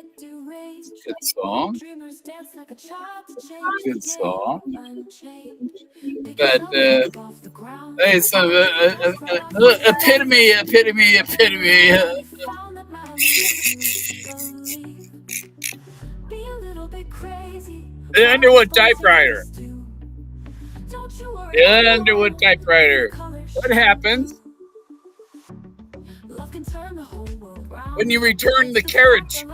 Good song. Good song. But it's epitome. The Underwood typewriter. The Underwood typewriter. What happens when you return the carriage?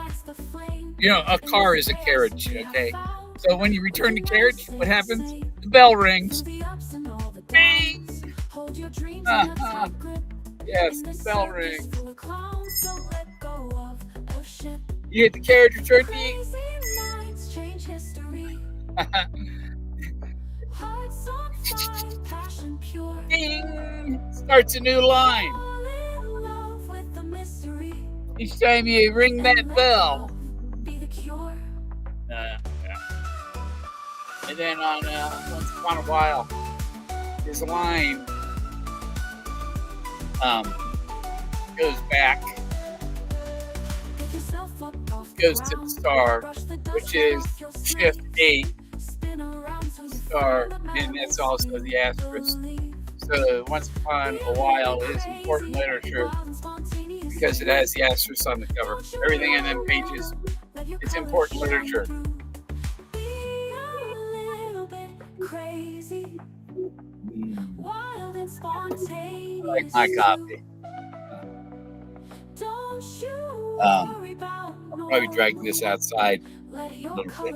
You know, a car is a carriage, okay? So when you return the carriage, what happens? The bell rings. Bing! Yes, the bell rings. You get the carriage returned to you. Ding! Starts a new line. Each time you ring that bell. And then on once upon a while, his line goes back, goes to the star, which is shift 8 star, and that's also the asterisk. So once upon a while is important literature because it has the asterisk on the cover. Everything in them pages is important literature. Like my copy. I'll probably drag this outside a little bit.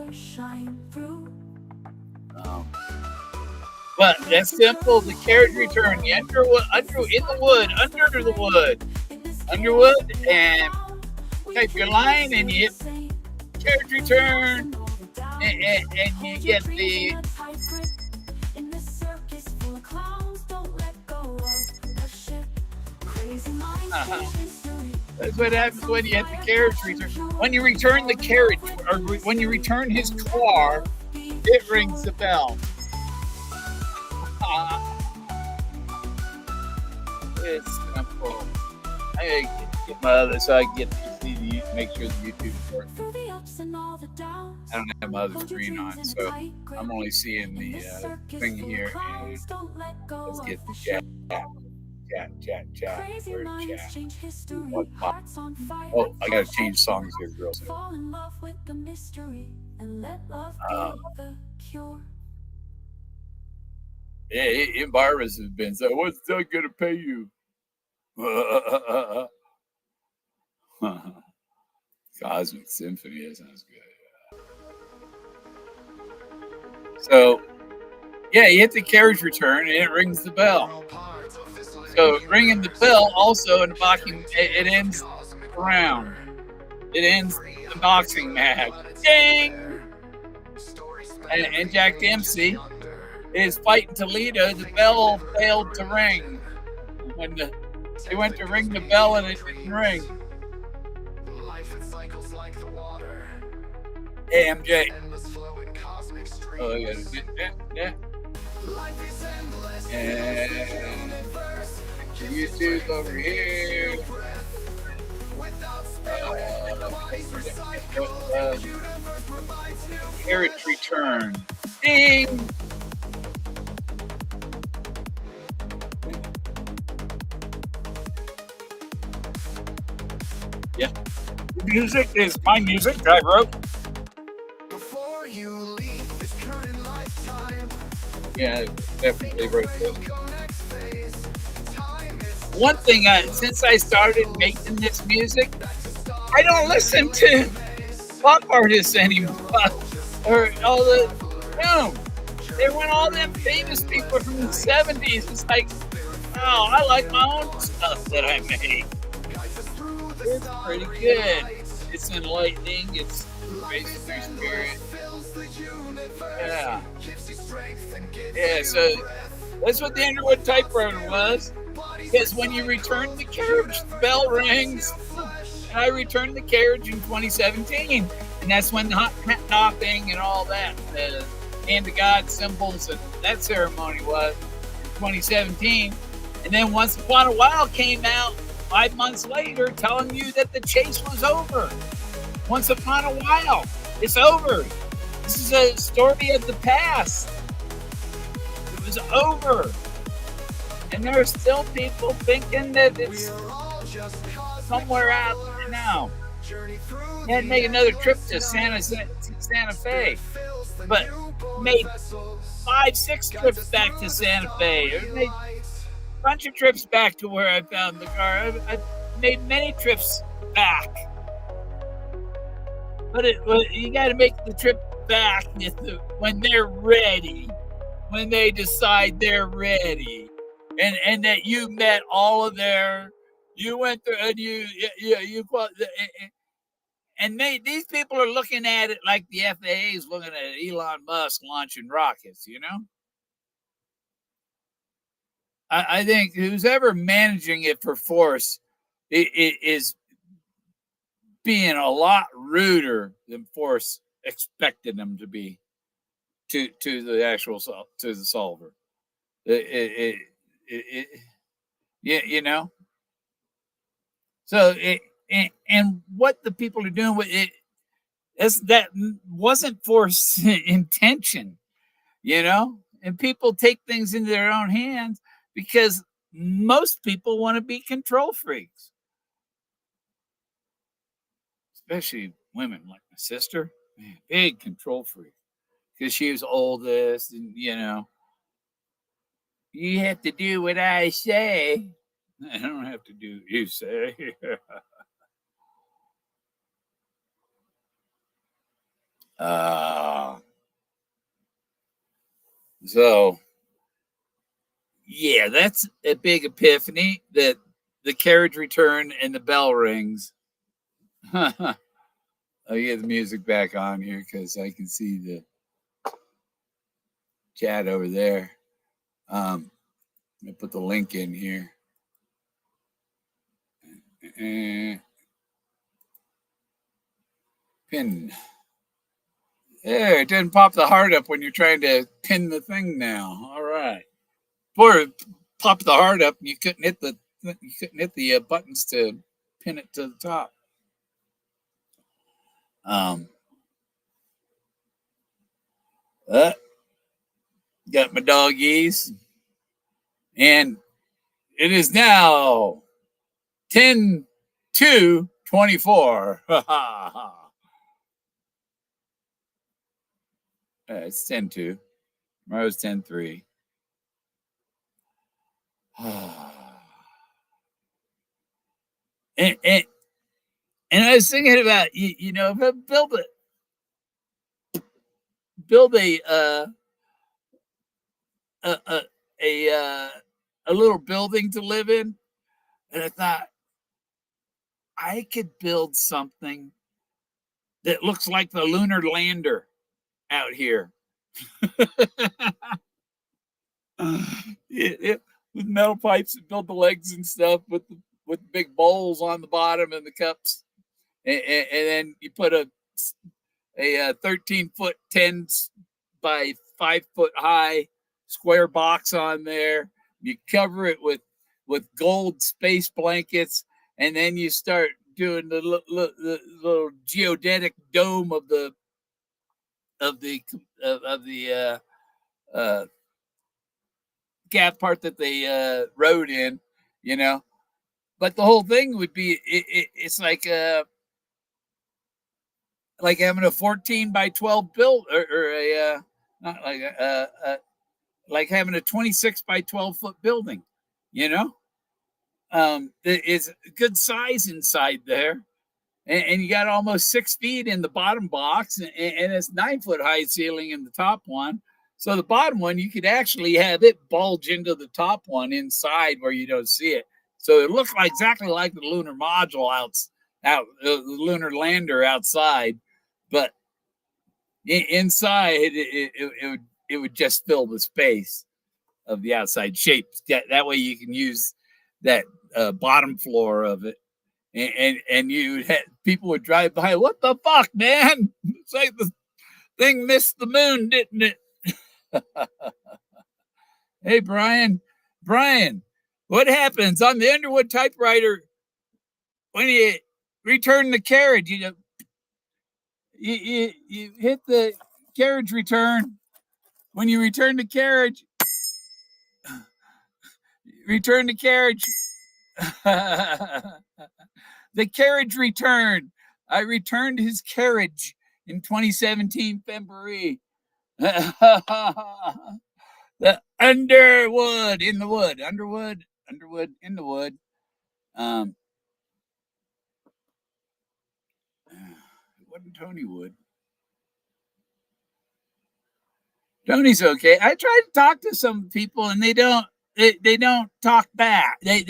But that's simple. The carriage return. The Underwood, under the wood. Underwood, and type your line, and you hit carriage return, and you get the. That's what happens when you hit the carriage return. When you return the carriage, or when you return his car, it rings the bell. It's simple. I get my other, so I get to see make sure the YouTube works. I don't have my other screen on, so I'm only seeing the thing here. And let's get the chat. Where's chat? Oh, I gotta change songs here real soon. Yeah, Barbara's has been so. What's Doug gonna pay you? Cosmic Symphony, that sounds good. So, yeah, you hit the carriage return and it rings the bell. So ringing the bell also in boxing, it ends the round. It ends the boxing match. Ding! And Jack Dempsey is fighting Toledo. The bell failed to ring. When they went to ring the bell and it didn't ring. Hey, MJ. Oh, yeah. And YouTube's over here. Carriage return. Ding! Yeah. Music is my music I wrote. Before you leave this current lifetime. Yeah, definitely wrote this. One thing, since I started making this music, I don't listen to pop artists anymore. Or all the, no. They went all them famous people from the 70s. It's like, oh, I like my own stuff that I made. It's pretty good. It's enlightening. It's basically spirit. Yeah. Yeah, so that's what the Underwood typewriter was. Because when you return the carriage, the bell rings. And I returned the carriage in 2017. And that's when the hat knocking and all that, the hand of God symbols and that ceremony was in 2017. And then Once Upon a While came out 5 months later telling you that the chase was over. Once upon a while. It's over. This is a story of the past. It was over. And there are still people thinking that it's somewhere out there now. You had to make another trip to Santa Fe, but made 5, 6 trips back to Santa Fe. Or made a bunch of trips back to where I found the car. I've made many trips back, but you got to make the trip back when they're ready, when they decide they're ready, and that you met all of you went through and you and these people are looking at it like the FAA is looking at Elon Musk launching rockets. I think who's ever managing it for Force is being a lot ruder than Force expected them to be to the actual to the solver. Yeah, So and what the people are doing with it that wasn't Force intention, and people take things into their own hands because most people want to be control freaks, especially women like my sister. Man, big control freak because she was oldest, and you have to do what I say. I don't have to do what you say. So yeah, that's a big epiphany that the carriage returned and the bell rings. I'll get the music back on here because I can see the chat over there. Let me put the link in here. Pin. There, it didn't pop the heart up when you're trying to pin the thing now. All right. Before it popped the heart up, you couldn't hit the buttons to pin it to the top. Got my doggies, and it is now 10/2/24. It's 10/2. Tomorrow's 10/3. and I was thinking about build a little building to live in, and I thought I could build something that looks like the lunar lander out here. With metal pipes and build the legs and stuff with big bowls on the bottom and the cups, and then you put a 13-foot 10 by 5-foot high square box on there. You cover it with gold space blankets, and then you start doing the little geodetic dome of the gap part that they rode in, But the whole thing would be it's like having a 14 by 12 build, or a not like having a 26 by 12 foot building, It's a good size inside there, and you got almost 6 feet in the bottom box, and it's 9-foot high ceiling in the top one. So the bottom one, you could actually have it bulge into the top one inside where you don't see it. So it looks exactly like the lunar module the lunar lander outside, but inside it would just fill the space of the outside shape. That way you can use that bottom floor of it, and people would drive by. What the fuck, man? It's like the thing missed the moon, didn't it? Hey, Brian, what happens on the Underwood typewriter when you return the carriage? You hit the carriage return. When you return the carriage, return the carriage. The carriage return. I returned his carriage in 2017 February. The Underwood in the wood. Underwood in the wood. Um, it wasn't Tony Wood. Tony's okay. I try to talk to some people and they don't talk back. They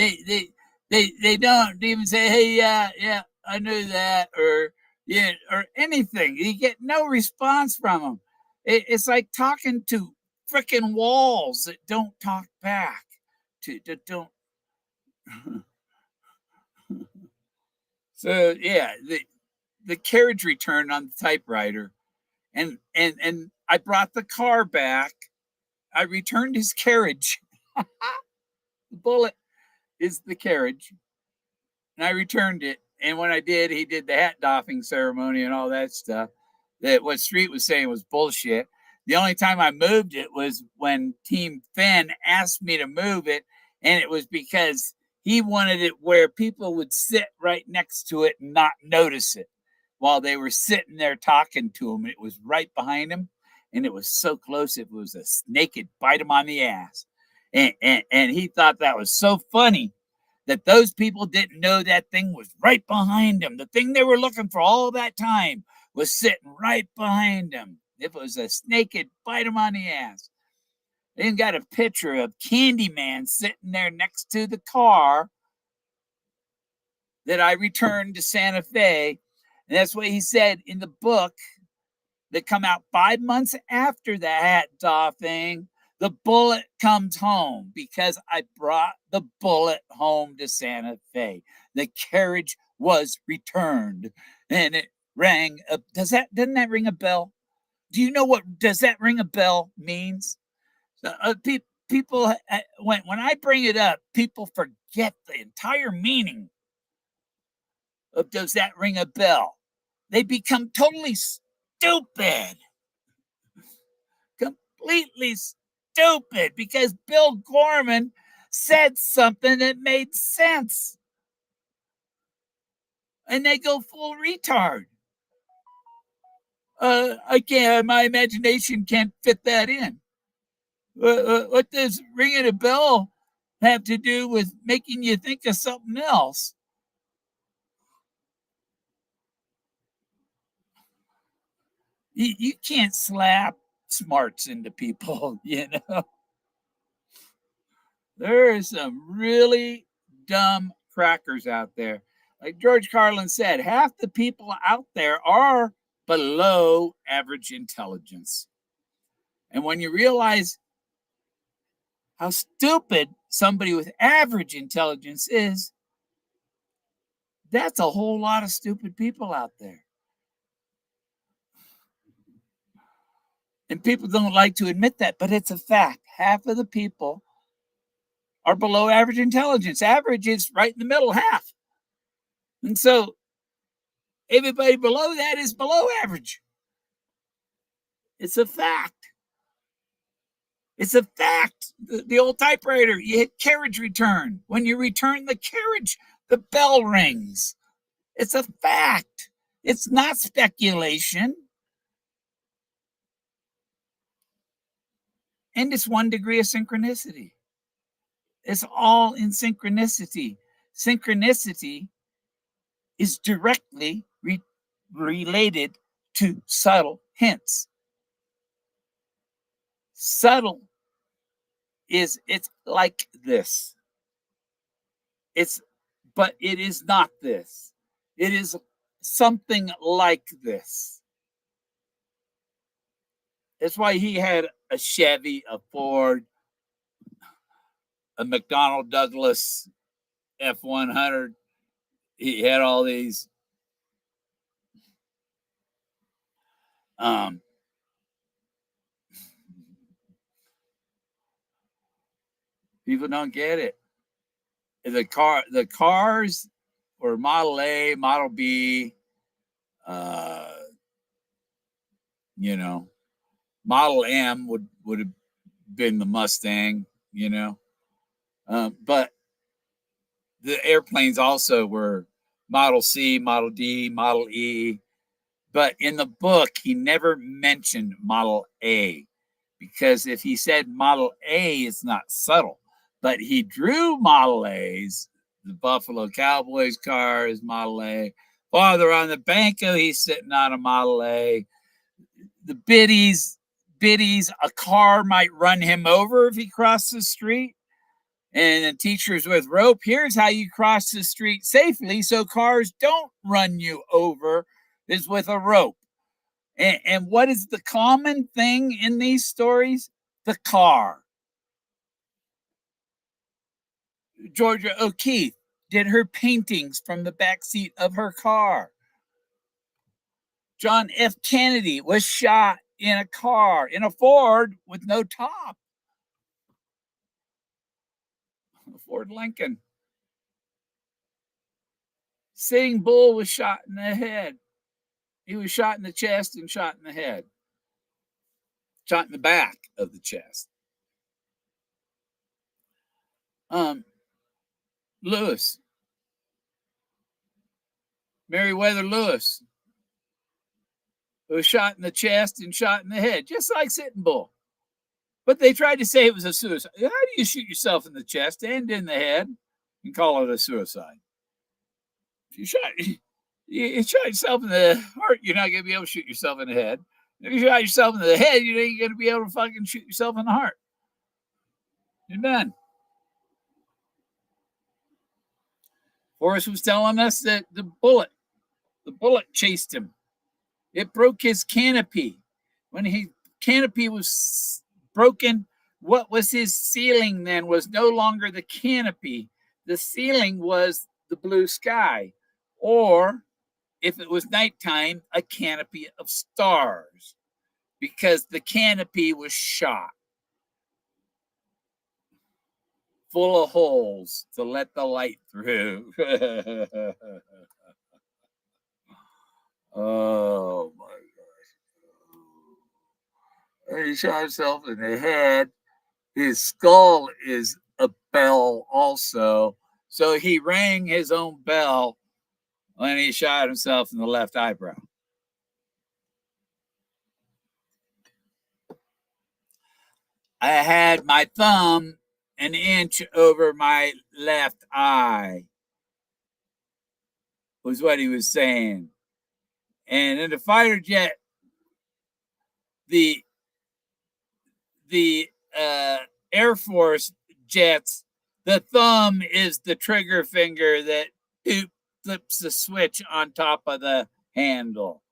don't even say, "Hey, yeah, I knew that," or yeah, or anything. You get no response from them. It's like talking to freaking walls that don't talk back. That don't. So yeah, the carriage returned on the typewriter, and I brought the car back. I returned his carriage. The bullet is the carriage, and I returned it. And when I did, he did the hat doffing ceremony and all that stuff. That what Street was saying was bullshit. The only time I moved it was when Team Fenn asked me to move it, and it was because he wanted it where people would sit right next to it and not notice it while they were sitting there talking to him. It was right behind him, and it was so close it was a snake could bite him on the ass. And he thought that was so funny that those people didn't know that thing was right behind them. The thing they were looking for all that time was sitting right behind them. If it was a snake, it'd bite them on the ass. They even got a picture of Candyman sitting there next to the car that I returned to Santa Fe. And that's what he said in the book that come out 5 months after the hat doffing. The bullet comes home because I brought the bullet home to Santa Fe. The carriage was returned, and it rang. Doesn't that ring a bell? Do you know what does that ring a bell means? People when I bring it up, people forget the entire meaning of does that ring a bell. They become totally stupid, completely stupid because Bill Gorman said something that made sense. And they go full retard. I can't, my imagination can't fit that in. What does ringing a bell have to do with making you think of something else? You can't slap smarts into people, you know. There are some really dumb crackers out there. Like George Carlin said, half the people out there are below average intelligence. And when you realize how stupid somebody with average intelligence is, that's a whole lot of stupid people out there. And people don't like to admit that, but it's a fact. Half of the people are below average intelligence. Average is right in the middle, half. And so everybody below that is below average. It's a fact. It's a fact. The old typewriter, you hit carriage return. When you return the carriage, the bell rings. It's a fact. It's not speculation. And it's 1 degree of synchronicity. It's all in synchronicity. Synchronicity is directly related to subtle hints. Subtle it's like this. It's but it is not this. It is something like this. That's why he had a Chevy, a Ford, a McDonnell Douglas F-100. He had all these um people don't get it. The cars were Model A, Model B, uh you know. Model M would have been the Mustang, you know. But the airplanes also were Model C, Model D, Model E. But in the book, he never mentioned Model A because if he said Model A, it's not subtle. But he drew Model A's. The Buffalo Cowboys car is Model A. Farther on the Banco, he's sitting on a Model A. The biddies, a car might run him over if he crossed the street. And the teachers with rope, here's how you cross the street safely so cars don't run you over, is with a rope. And what is the common thing in these stories? The car. Georgia O'Keeffe did her paintings from the back seat of her car. John F. Kennedy was shot in a car, in a Ford with no top. A Ford Lincoln. Sitting Bull was shot in the head. He was shot in the chest and shot in the head. Shot in the back of the chest. Lewis. Meriwether Lewis was shot in the chest and shot in the head, just like Sitting Bull. But they tried to say it was a suicide. How do you shoot yourself in the chest and in the head and call it a suicide? If you shot yourself in the heart, you're not going to be able to shoot yourself in the head. If you shot yourself in the head, you ain't going to be able to fucking shoot yourself in the heart. You're done. Forrest was telling us that the bullet chased him. It broke his canopy. When his canopy was broken, what was his ceiling then was no longer the canopy. The ceiling was the blue sky, or if it was nighttime, a canopy of stars, because the canopy was shot full of holes to let the light through. Oh my gosh. He shot himself in the head. His skull is a bell also. So he rang his own bell when he shot himself in the left eyebrow. I had my thumb an inch over my left eye, was what he was saying. And in the fighter jet, the Air Force jets, the thumb is the trigger finger that flips the switch on top of the handle.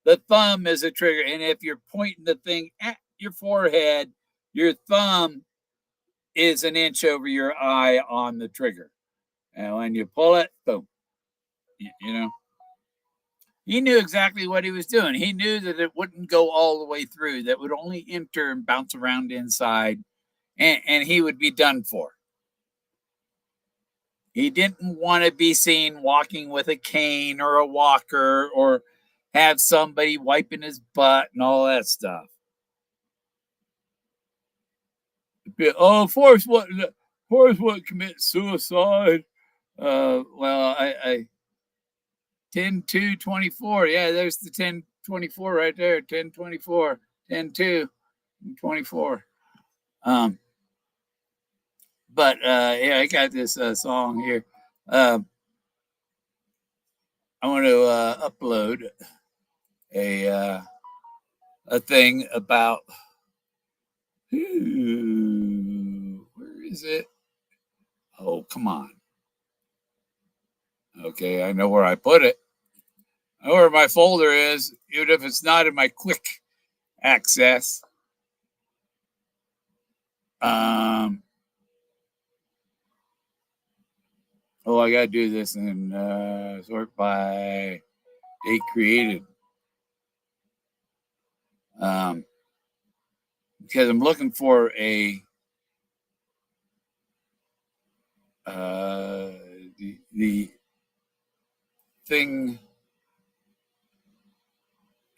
The thumb is a trigger, and if you're pointing the thing at your forehead, your thumb is an inch over your eye on the trigger. And when you pull it, boom. You know, he knew exactly what he was doing. He knew that it wouldn't go all the way through, that would only enter and bounce around inside, and he would be done for. He didn't want to be seen walking with a cane or a walker or have somebody wiping his butt and all that stuff. Oh, Forrest wouldn't commit suicide. Well, I 10-2-24. Yeah, there's the 10-24 right there. 10-24, 10-2-24. But yeah, I got this song here. I want to upload a thing about where is it? Oh, come on. Okay, I know where I put it. I know where my folder is, even if it's not in my quick access. Oh, I gotta do this and sort by date created. Because I'm looking for a the thing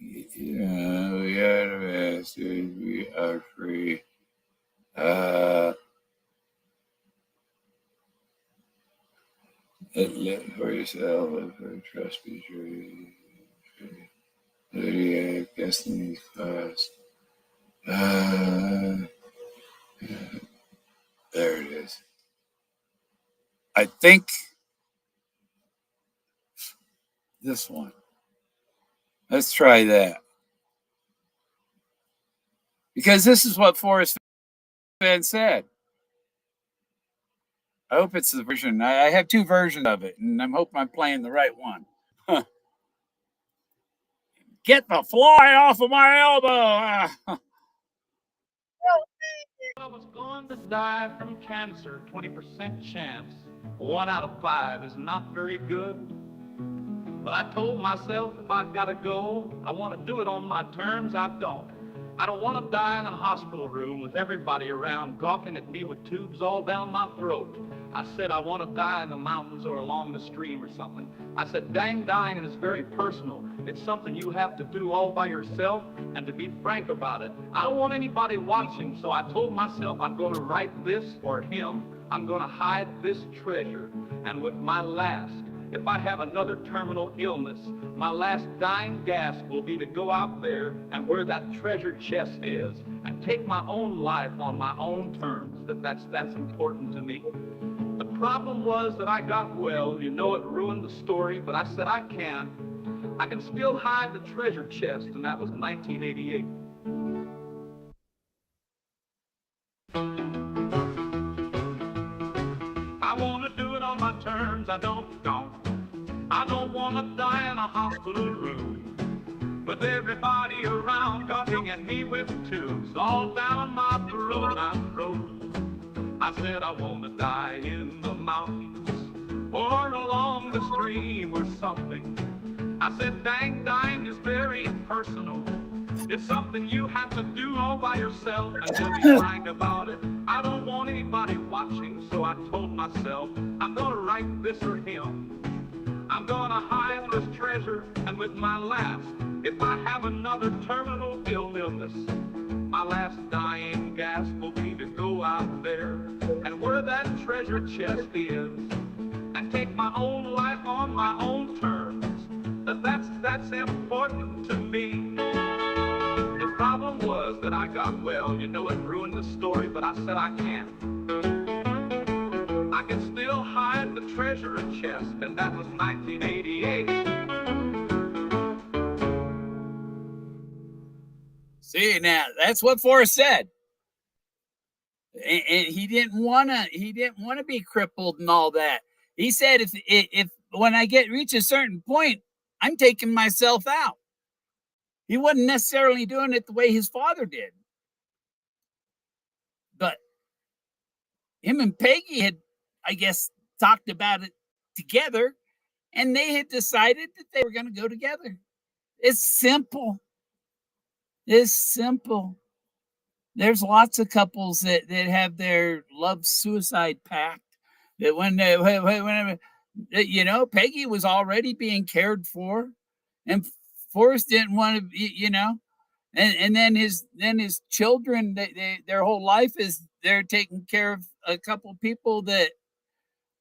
We are the masters. We are free. Live for yourself. Live for trust. Be true. Zodiac Destiny's Class. There it is. I think this one. Let's try that. Because this is what Forrest Fenn said. I hope it's the version. I have two versions of it, and I'm hoping I'm playing the right one. Get the fly off of my elbow. I was going to die from cancer, 20% chance. 1 out of 5 is not very good. But I told myself if I gotta go, I want to do it on my terms. I don't want to die in a hospital room with everybody around coughing at me with tubes all down my throat. I said I want to die in the mountains or along the stream or something. I said, dang, dying is very personal. It's something you have to do all by yourself, and to be frank about it, I don't want anybody watching, so I told myself I'm going to write this for him. I'm going to hide this treasure, and with my last, if I have another terminal illness, my last dying gasp will be to go out there and where that treasure chest is and take my own life on my own terms. That's important to me. The problem was that I got well. You know, it ruined the story, but I said I can still hide the treasure chest, and that was 1988. I want to do it on my terms. I don't want to die in a hospital room with everybody around coughing at me with tubes all down my throat. I said I want to die in the mountains or along the stream or something. I said, dang, dying is very personal. It's something you have to do all by yourself, and to be frank about it, I don't want anybody watching, so I told myself, I'm gonna write this for him. I'm gonna hide this treasure, and with my last, if I have another terminal illness, my last dying gasp will be to go out there, and where that treasure chest is, and take my own life on my own terms. That's important to me. The problem was that I got well. You know, it ruined the story, but I said I can still hide the treasure chest, and that was 1988. See, now that's what Forrest said, and he didn't want to be crippled and all that. He said, if when I reach a certain point, I'm taking myself out. He wasn't necessarily doing it the way his father did, but him and Peggy had, I guess, talked about it together, and they had decided that they were going to go together. It's simple. It's simple. There's lots of couples that have their love suicide pact. That when you know, Peggy was already being cared for, and Forrest didn't want to, you know, and then his children, their whole life is they're taking care of a couple of people that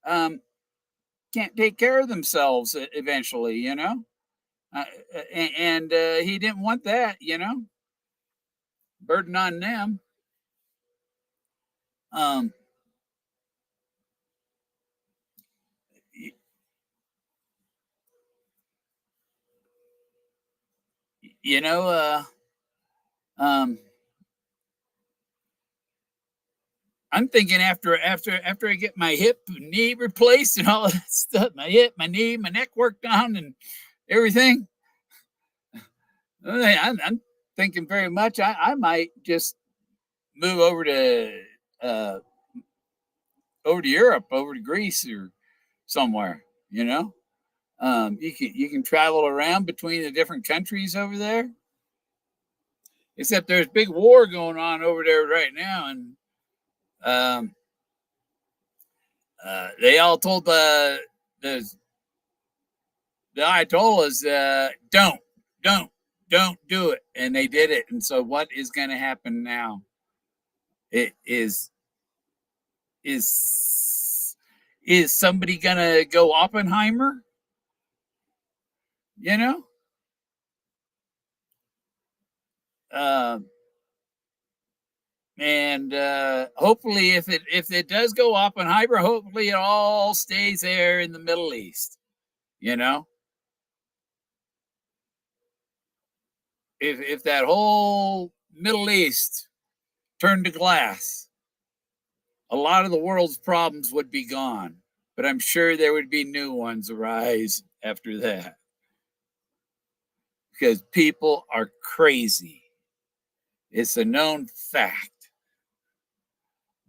can't take care of themselves eventually, you know, and he didn't want that, you know, burden on them. You know, I'm thinking after I get my hip and knee replaced and all that stuff, my hip, my knee, my neck worked on and everything, I'm thinking very much I might just move over to Europe, over to Greece or somewhere, you know. You can travel around between the different countries over there. Except there's big war going on over there right now, and they all told the Ayatollahs, don't don't do it. And they did it. And so what is going to happen now? It is somebody going to go Oppenheimer? You know? And hopefully if it does go Oppenheimer, hopefully it all stays there in the Middle East. You know? If that whole Middle East turned to glass, a lot of the world's problems would be gone. But I'm sure there would be new ones arise after that. Because people are crazy. It's a known fact.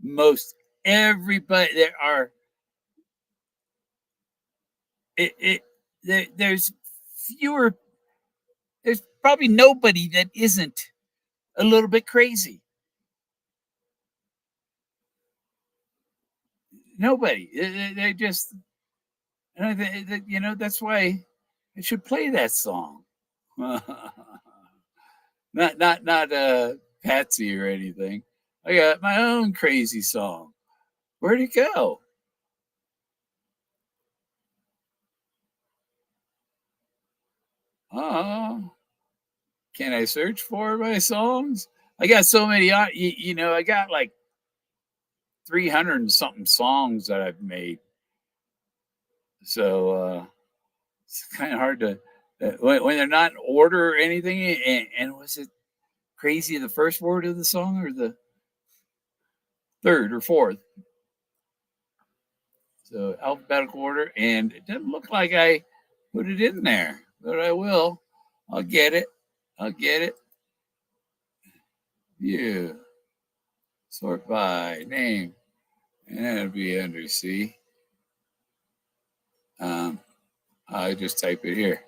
Most everybody there are there's fewer, there's probably nobody that isn't a little bit crazy. Nobody. They just, you know, that's why I should play that song. not Patsy or anything. I got my own crazy song. Where'd it go? Oh, can I search for my songs? I got so many. You know, I got like 300 and something songs that I've made. So it's kind of hard to when they're not in order or anything. And was it crazy the first word of the song or the third or fourth? So alphabetical order, and it doesn't look like I put it in there, but I will. I'll get it. I'll get it. View. Sort by name. And that'll be under C. I just type it here.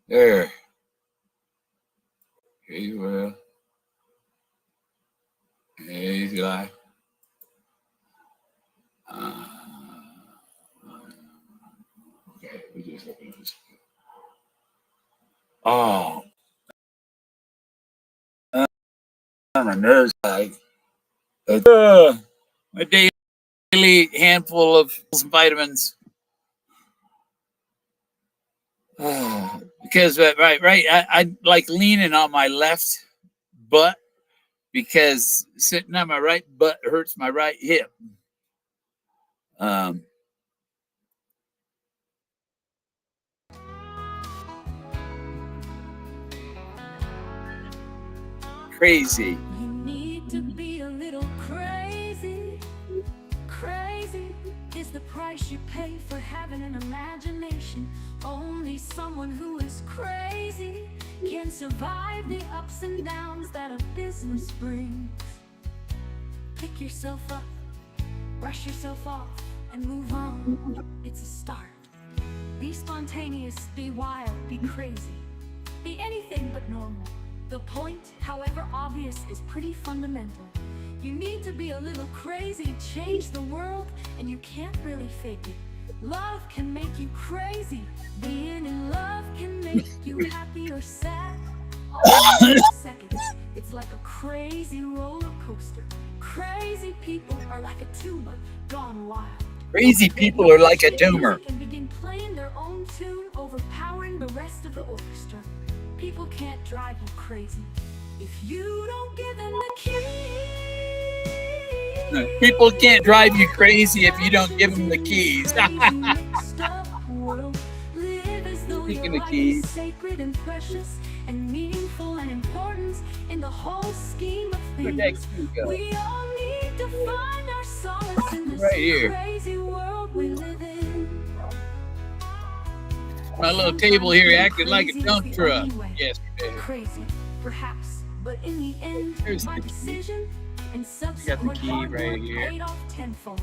There. Okay, well. Easy life. Okay, we just open this. Oh, my nose, like my daily handful of vitamins. Because right, I like leaning on my left butt because sitting on my right butt hurts my right hip. Crazy. You need to be a little crazy. Crazy is the price you pay for having an imagination. Only someone who is crazy can survive the ups and downs that a business brings. Pick yourself up, brush yourself off, and move on. It's a start. Be spontaneous, be wild, be crazy. Be anything but normal. The point, however obvious, is pretty fundamental. You need to be a little crazy, change the world, and you can't really fake it. Love can make you crazy. Being in love can make you happy or sad. All in seconds. It's like a crazy roller coaster. Crazy people are like a tuba gone wild. Crazy people are like a tumor. They can begin playing their own tune, overpowering the rest of the orchestra. People can't drive you crazy if you don't give them the keys. People can't drive you crazy if you don't give them the keys. Speaking of keys, sacred and precious and meaningful and important in the whole scheme of things. We all need to find our solace in this crazy world we live in. My little table here acted like a dump truck yesterday. Crazy, perhaps, but in the end, my decision and subsequent hard work paid off tenfold.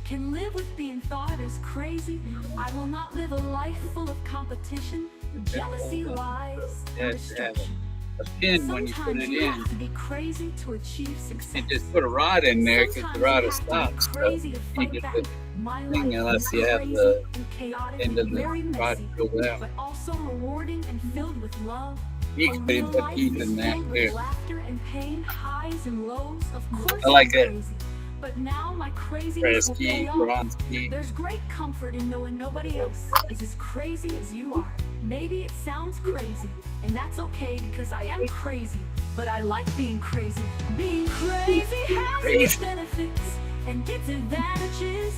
Can live with being thought as crazy. I will not live a life full of competition, jealousy, lies, and destruction. a pin when you put Sometimes it you in. have to be crazy to achieve success. You just put a rod in there because the Sometimes rod you will have to stop. be So crazy to you can't fight get back. the My thing life unless is you have crazy the and chaotic end and of the very rod messy, pulled out. but also rewarding and filled with love. You A can real put life keys is in that filled with too. laughter and pain, highs and lows. Of course I I'm like it. crazy, but now my craziness Press will key, pay off. bronze key. There's great comfort in knowing nobody else is as crazy as you are. Maybe it sounds crazy, and that's okay because I am crazy, but I like being crazy. Being crazy has its benefits and its advantages.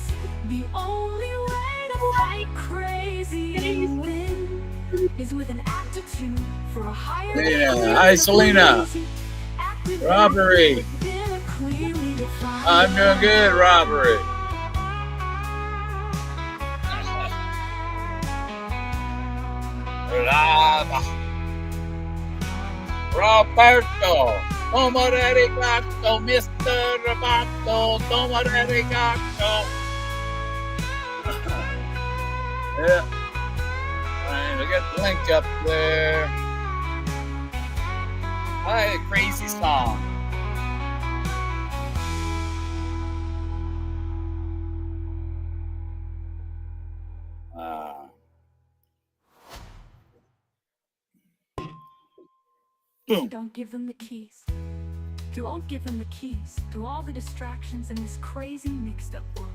The only way to fight crazy and win is with an aptitude for a higher. Yeah. Hi, Selena. Robbery. I'm doing good, Robbery. Roberto. Toma arigato, Mr. Roberto. Toma arigato. Yeah. And we got the link up there. Hi, crazy song. Boom. Don't give them the keys. Don't give them the keys to all the distractions in this crazy mixed up world.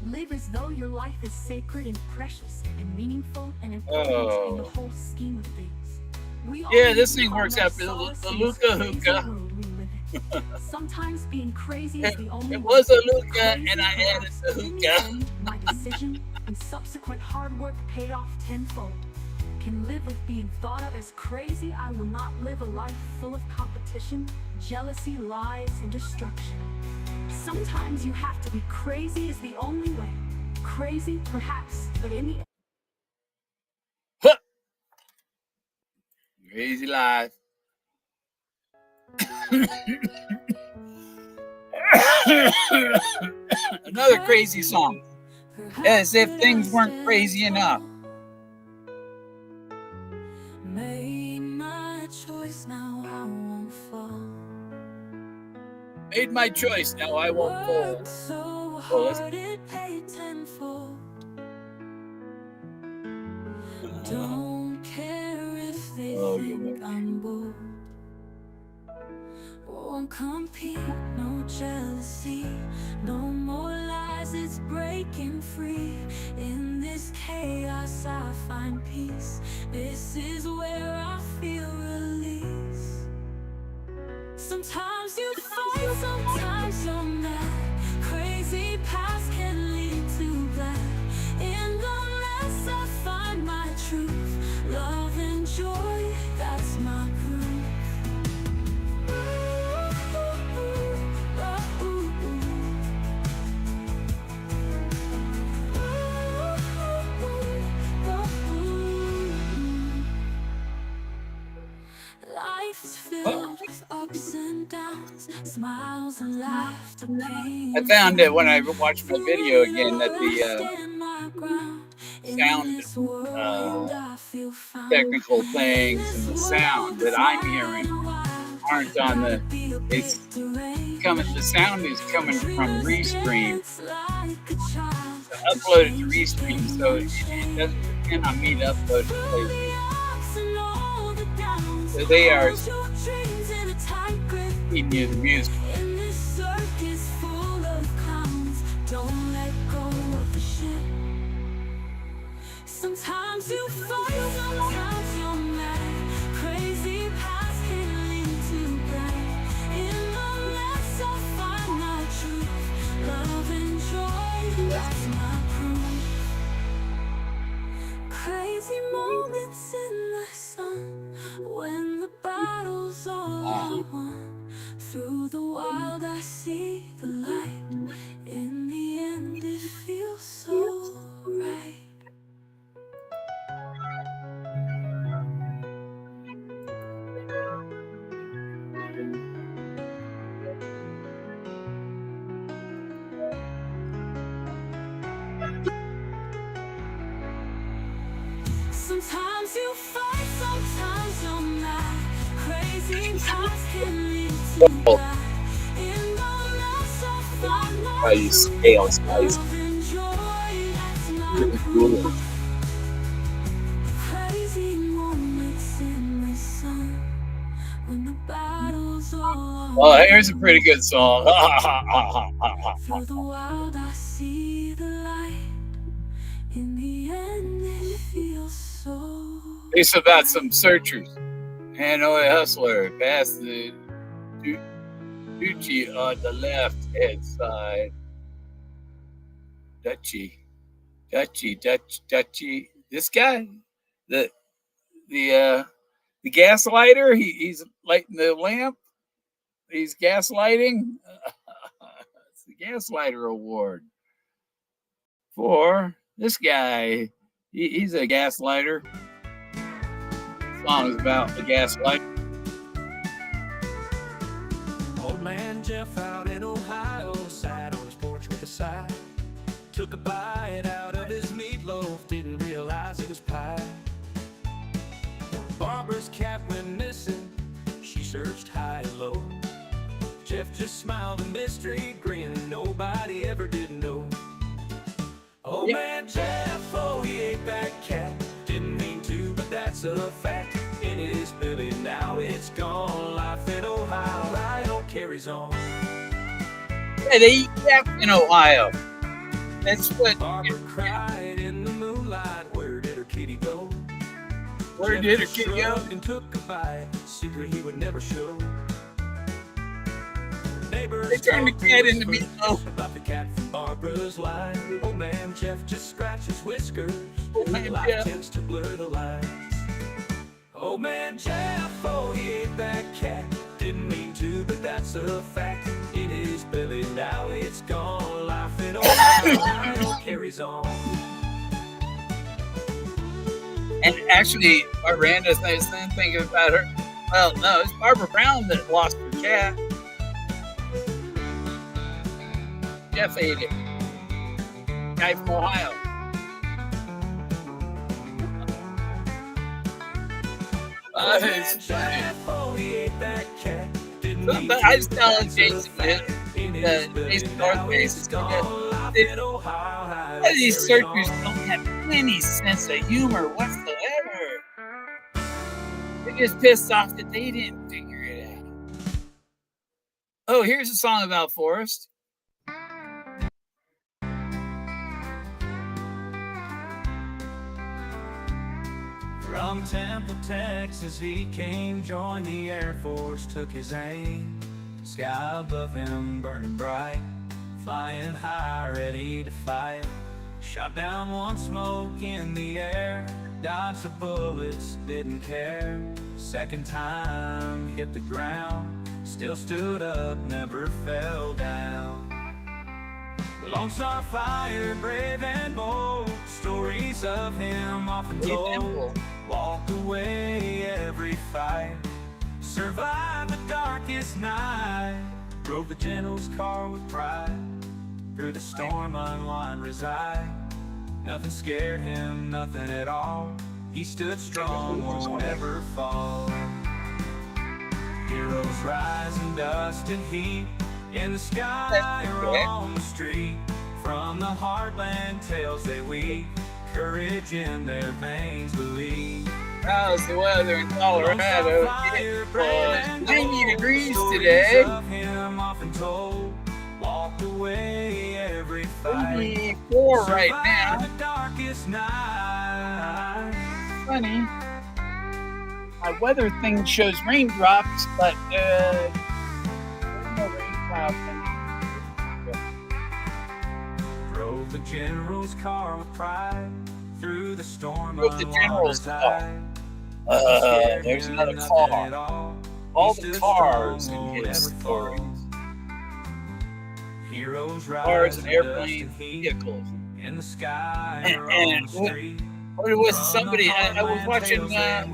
Live as though your life is sacred and precious and meaningful and important in the whole scheme of things. Yeah, this thing works out for the Luca hookah. Sometimes being crazy is the only It was a way. Luca, and I added the hookah. My decision and subsequent hard work paid off tenfold. Can live with being thought of as crazy. I will not live a life full of competition, jealousy, lies, and destruction. Sometimes you have to be crazy is the only way. Crazy, perhaps, but in the Crazy life. Another crazy song. As if things weren't crazy enough. Made my choice, now I won't fall. Made my choice, now I won't fall. So Oh, hard it paid tenfold. Don't care if they think I'm bold. Won't compete, no jealousy, no more lies, it's breaking free. In this chaos I find peace. This is where I feel release. Sometimes you fight, sometimes you're mad. Crazy paths can lead to black. In the mess I find my truth. Love and joy, that's my proof. Life's filled with ups and downs, smiles and laughter, pain. I found it when I watched my video again that the sound technical things and the sound that I'm hearing aren't on the. It's coming. The sound is coming from Restream. I uploaded to Restream, so it doesn't depend on me to upload it to play. So they are feeding you the music. In this circus full of clowns, don't let go of the ship. Sometimes you fight, sometimes you're mad. Crazy paths can lead to black. In the mess I find my truth. Love and joy, that's my proof. Crazy moments in the sun, when the battle's all won. Through the wild I see the light. In the end it feels so right. Sometimes you fight, sometimes you're mad. Crazy Oh, I use scale size. Really cool. Crazy moments in the sun when the battle's all Oh, here's a pretty good song. through the wild I see the light. In the end it feels so It's about some searchers. Hanoi Hustler past the Duchy on the left hand side. Dutchy. This guy, the the gaslighter. He's lighting the lamp. He's gaslighting. It's the Gaslighter Award for this guy. He's a gaslighter. The song is about the gaslight. Old man Jeff out in Ohio sat on his porch with a sigh. Took a bite out of his meatloaf, didn't realize it was pie. Barbara's cat went missing, she searched high and low. Jeff just smiled a mystery grin, nobody ever did know. Oh man Jeff, oh he ate that cat, didn't mean to, but that's a fact. In his belly now it's gone, life in Ohio, Ohio carries on. Yeah, they eat cat in Ohio. That's what. Barbara cried in the moonlight, where did her kitty go? Where Jeff did her just kitty go? shrugged and took a bite, secret he would never show. Neighbors They turned the cat into whispers meatloaf. about the cat from Barbara's line. Old man Jeff just scratches whiskers. Old man Life Jeff. tends to blur the lines. Old man Jeff, oh he ate that cat, didn't mean to, but that's a fact. In his belly now it's gone, life in Ohio carries on. And actually, Miranda says thinking about her. Well, no, it's Barbara Brown that lost her cat. Jeff ate it. Guy from Ohio. It's funny. Oh, he ate that cat, didn't But mean I to, was telling but Jason that's a that fact. In his belly Jason now Northface it's is gone, life they- in Ohio None of these carries searchers on. don't have any sense of humor whatsoever. They're just pissed off that they didn't figure it out. Oh, here's a song about Forrest. From Temple, Texas, he came, joined the Air Force, took his aim. Sky above him burning bright, flying high, ready to fight. Shot down one smoke in the air, dodged the bullets, didn't care. Second time, hit the ground, still stood up, never fell down. Lone Star fire, brave and bold, stories of him often told. Walked away every fight, survived the darkest night. Drove the general's car with pride, through the storm unwind reside. Nothing scared him, nothing at all. He stood strong, won't ever fall. Heroes rise in dust and heat, in the sky or on the street. From the heartland tales they weave, courage in their veins believe. How's the weather in Colorado? It was 90 degrees today. 24 right now. Funny. My weather thing shows raindrops, but there's no raindrops. Drove the general's car with pride, through the storm. Drove the general's car. There's another car. All the cars in his stories. Cars and airplanes, vehicles. In the sky And what was somebody? I was watching a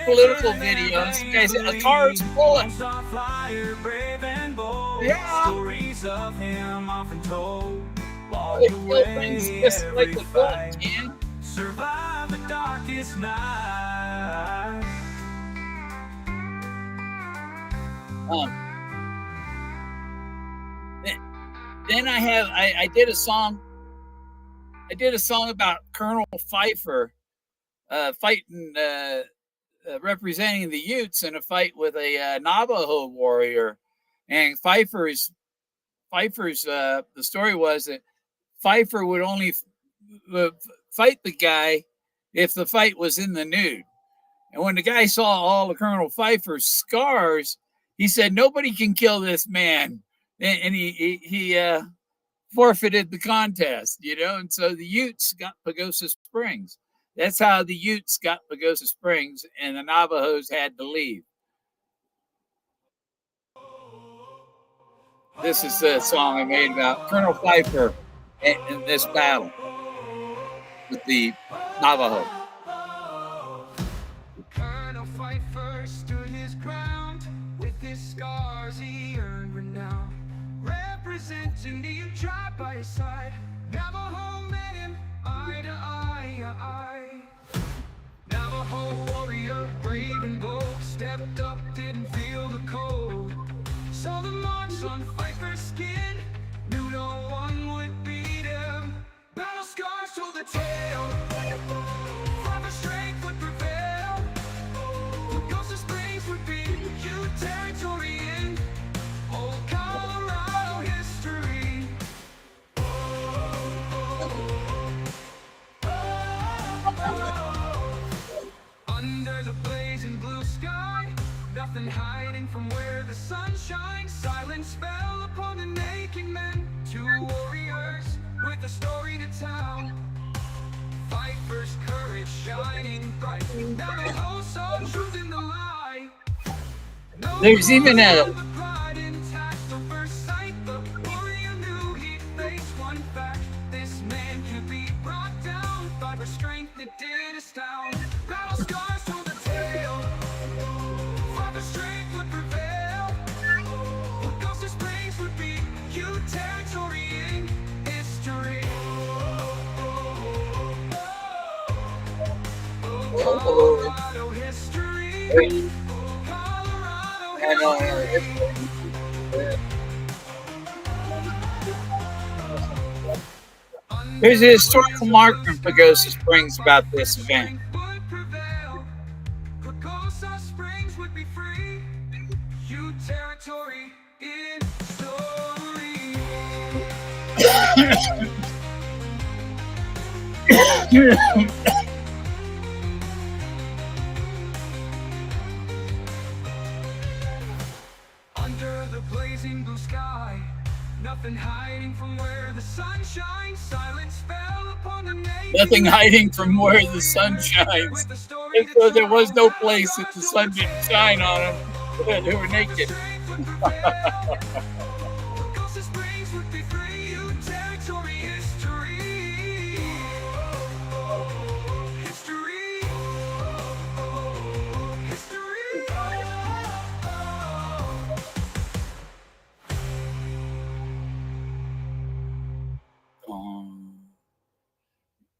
political video, and some guy said a car is bullet. Yeah. Stories of him often told. They kill things just like the bullet can. Survive the darkest night. Um, then then I did a song. I did a song about Colonel Pfeiffer fighting, representing the Utes in a fight with a Navajo warrior, and Pfeiffer's. The story was that Pfeiffer would only fight the guy if the fight was in the nude. And when the guy saw all of Colonel Pfeiffer's scars, he said, "Nobody can kill this man," and he forfeited the contest, you know. And so the Utes got Pagosa Springs. That's how the Utes got Pagosa Springs, and the Navajos had to leave. This is the song I made about Colonel Pfeiffer in this battle with the Navajo. Colonel Pfeiffer stood his ground. With his scars he earned renown, representing the tribe by his side. Navajo met him eye to eye. Navajo warrior, brave and bold, stepped up, didn't feel the cold. Saw the marks on Pfeiffer's skin, knew no one would beat him. Battle scars told the tale, Pfeiffer's strength would prevail. Pagosa Springs would be Ute territory in old Colorado history. Under the blazing blue sky, nothing hiding from where the sun shines. Silence fell upon the naked men, two warriors with a story to tell. Pfeiffer's courage shining bright. Navajo saw truth in the lie. No There's even a the pride intact. So first sight, the warrior knew he'd face one fact. This man could be brought down by the strength that did astound. Battle scars told the tale. Pfeiffer's strength would prevail. Pagosa Springs would be Ute territory in history. Colorado history. Colorado history. There's a historical marker in Pagosa Springs about this event. Pagosa Springs would be free. Ute territory in story. Under the blazing blue sky, nothing hiding from where the sun shines. Silence fell upon the naked. Nothing hiding from where the sun shines. And so there was no place that the sun didn't shine on them. They were naked. Pagosa Springs would be free. Ute territory history. History. History.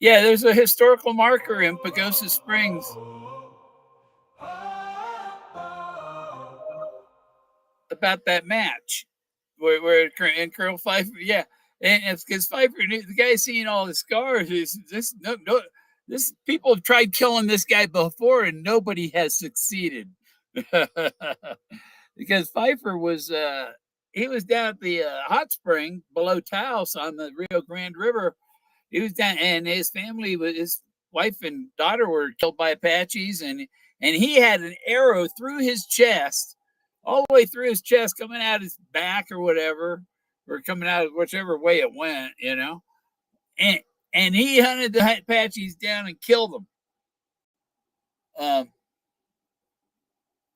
Yeah, there's a historical marker in Pagosa Springs about that match where and Colonel Pfeiffer, yeah, and it's because Pfeiffer, the guy seeing all the scars, is this no this people have tried killing this guy before and nobody has succeeded. Because Pfeiffer was he was down at the hot spring below Taos on the Rio Grande River. He was down, and his family, his wife and daughter, were killed by Apaches, and he had an arrow through his chest, all the way through his chest, coming out his back or whatever, or coming out of whichever way it went, you know. And he hunted the Apaches down and killed them.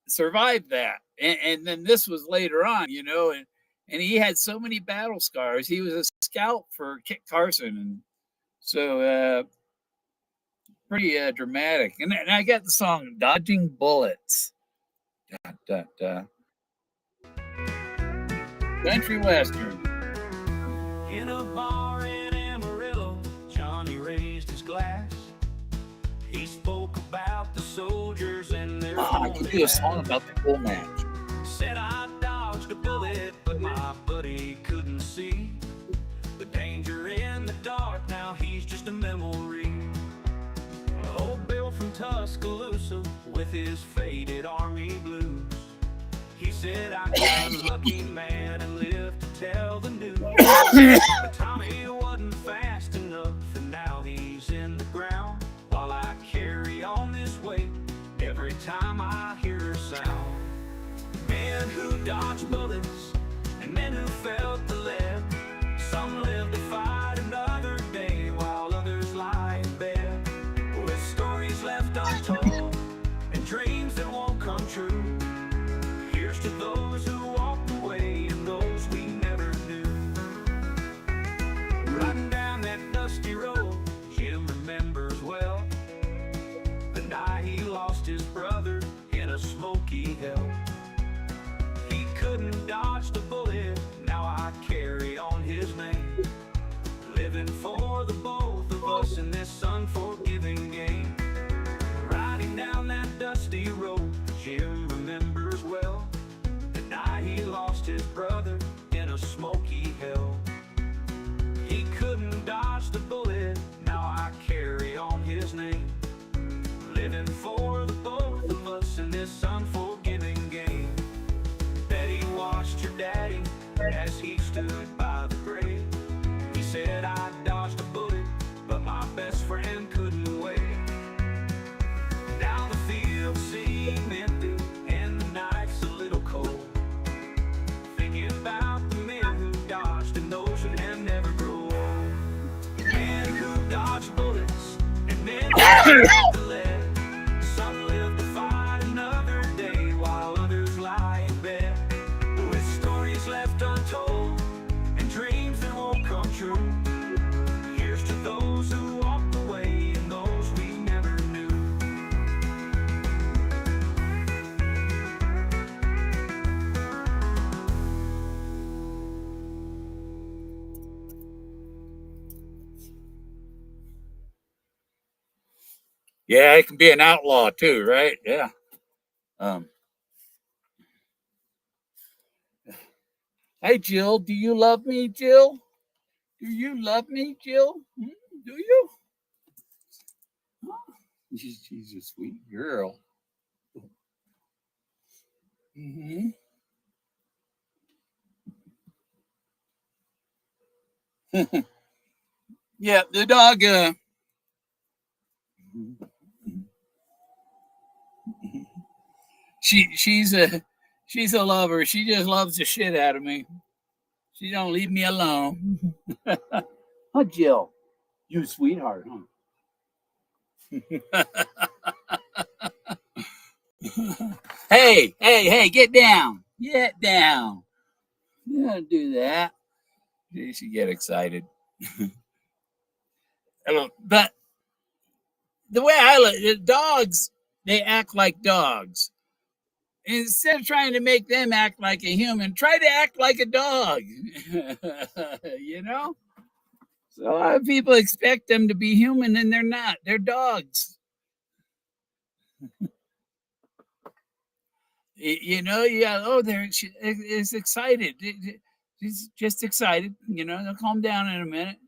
Survived that, and then this was later on, you know, and he had so many battle scars. He was a scout for Kit Carson, and so pretty dramatic. And I got the song "Dodging Bullets." Da, da, da. Country western. In a bar in Amarillo, Johnny raised his glass. He spoke about the soldiers and their I could do a song about the bull match. said, I my buddy couldn't see the danger in the dark. Now he's just a memory. Old Bill from Tuscaloosa with his faded army blues. He said, I got a lucky man and lived to tell the news. But Tommy wasn't fast enough, and now he's in the ground while I carry on this way every time I hear a sound. Men who dodged bullets and men who felt the lead. Some live to fight another day while others lie in bed with stories left untold and dreams that won't come true. Here's to those who walked away and those we never knew. Riding down that dusty road, Jim remembers well the night he lost his brother in a smoky hell. He couldn't dodge the bullet, now I carry on his name, living for the both of us in this unforgiving game. Riding down that dusty road, Jim remembers well the night he lost his brother in a smoky hell. He couldn't dodge the bullet, now I carry on his name, living for the both of us in this unforgiving game. Betty watched your daddy as he stood by the grave. He said, I dodged a bullet, but my best friend couldn't wait. Now the fields seem empty and the night's a little cold, thinking about the men who dodged an ocean and never grow old. Men who dodged bullets and men who felt the lead. Some live to fight another day while others lie in bed with stories left untold and dreams that won't come true. Here's to those who walked away and those we never knew. Yeah, it can be an outlaw too, right? Yeah. Hey, Jill, do you love me, Jill? Do you love me, Jill? Do you? She's a sweet girl. Mm-hmm. Yeah, the dog. She's a lover. She just loves the shit out of me. She don't leave me alone. Oh, Jill, you sweetheart, huh? Hey, get down. Get down. You don't do that. You should get excited. But the way I look, dogs, they act like dogs. Instead of trying to make them act like a human, try to act like a dog. You know? So a lot of people expect them to be human and they're not. They're dogs. You know, yeah, oh, it's excited. She's just excited. You know, they'll calm down in a minute.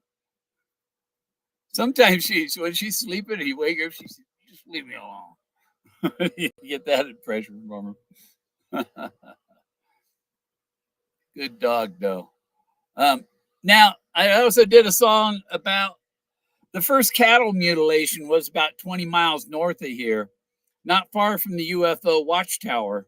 Sometimes when she's sleeping and you wake her up, she says, just leave me alone. You get that impression from her. Good dog, though. Now, I also did a song about the first cattle mutilation was about 20 miles north of here, not far from the UFO watchtower,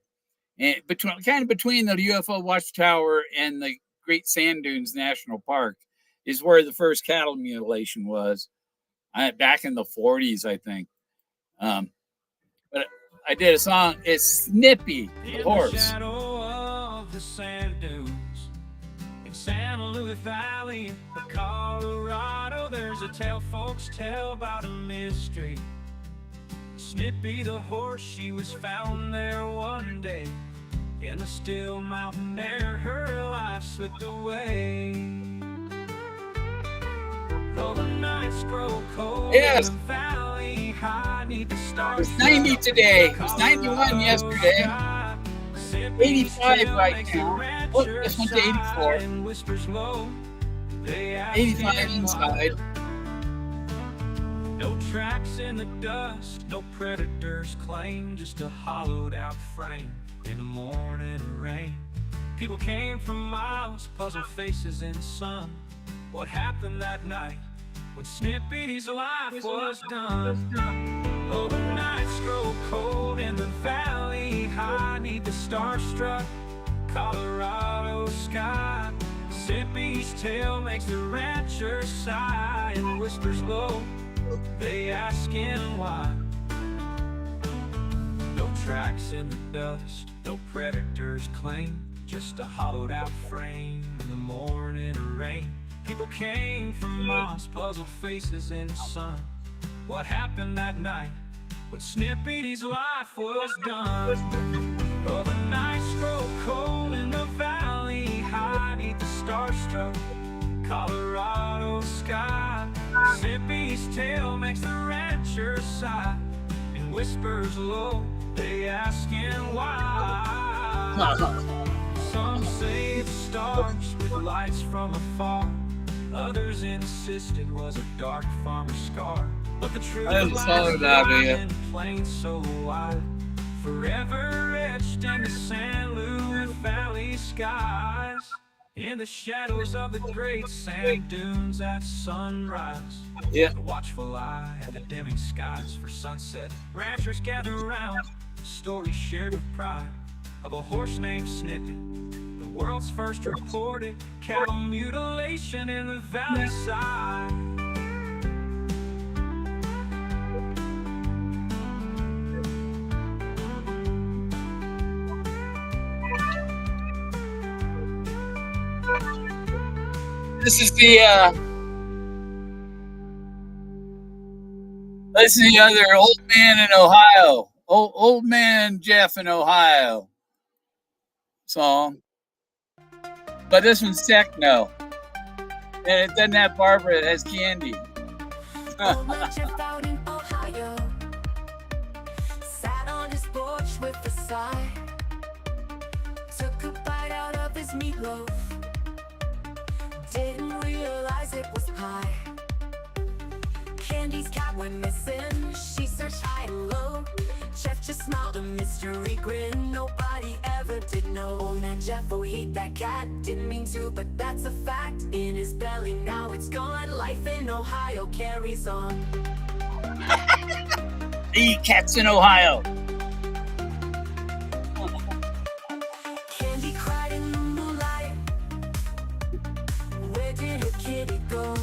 and between the UFO watchtower and the Great Sand Dunes National Park is where the first cattle mutilation was, back in the 40s, I think. But I did a song. It's Snippy, the horse. In the shadow of the sand dunes in San Luis Valley of Colorado, there's a tale folks tell about a mystery. Snippy the horse, she was found there one day in a still mountain air. Her life slipped away. Though the nights grow cold, yes. in the valley high, need to start. It was 90 today. It was 91 yesterday. 85 right now. Look, rancher this one's sigh 84. and whispers low. They ask 85 him why. inside. No tracks in the dust, no predators claim, just a hollowed out frame in the morning rain. People came from miles, puzzled faces in the sun. What happened that night when Snippy's life was done? Oh, the nights grow cold in the valley, high neath the star-struck Colorado sky. Snippy's tale makes the rancher sigh and whispers low. They asking why. No tracks in the dust, no predators claim, just a hollowed out frame in the morning rain. People came from miles, puzzled faces in the sun. What happened that night when Snippy's life was done? Oh, the nights grow cold in the valley, high neath the star-struck Colorado sky. Snippy's tale makes the rancher sigh and whispers low. They asking why. Some say it's stars with lights from afar. Others insisted was a dark farmer's scar. But the truth lies in plain so wide, forever etched in the San Luis Valley skies. In the shadows of the great sand dunes at sunrise, Yeah. the watchful eye at the dimming skies for sunset. Ranchers gather around, stories shared with pride of a horse named Snippy, the world's first reported cattle mutilation in the valley side. This is the other old man in Ohio. Old man Jeff in Ohio song. But this one's techno. And it doesn't have Barbara, it has Candy. Old man Jeff out in Ohio sat on his porch with a sigh, took a bite out of his meatloaf, didn't realize it was pie. Candy's cat went missing, she searched high and low. Jeff just smiled a mystery grin, nobody ever did know. Old man Jeff, oh he that cat, didn't mean to but that's a fact. In his belly now it's gone, life in Ohio carries on. The cats in Ohio. Candy cried in the moonlight, where did her kitty go?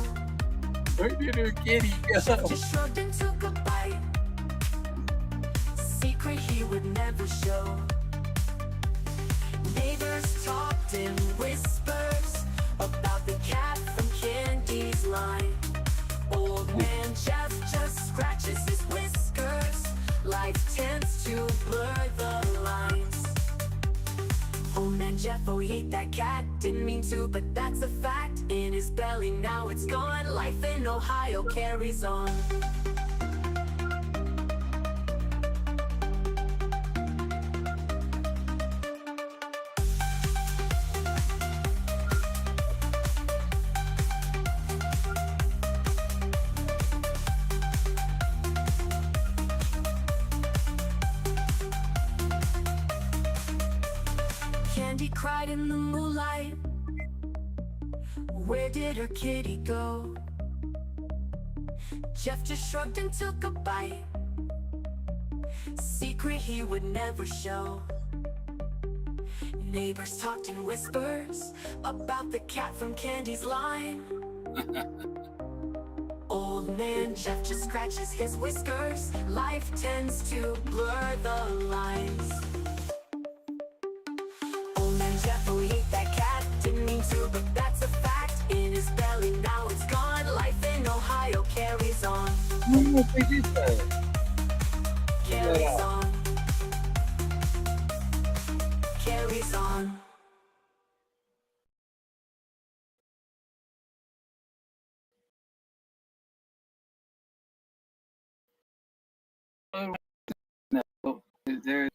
Where did her kitty Jeff go? just shrugged and took a bite, secret he would never show. Neighbors talked in whispers about the cat from Candy's line. Old man Jeff just scratches his whiskers, life tends to blur the lines. Old man Jeff, oh he ate that cat, didn't mean to but that's a fact. In his belly now it's gone, life in Ohio carries on. Candy cried in the moonlight, where did her kitty go? Jeff just shrugged and took a bite, secret he would never show. Neighbors talked in whispers about the cat from Candy's line. Old man Jeff just scratches his whiskers, life tends to blur the lines. Old man Jeff, oh he ate that cat, didn't mean to but that's a fact. In his belly now it's gone, life in Ohio carries on. I don't know if they did that. Carries on. Carries on. There,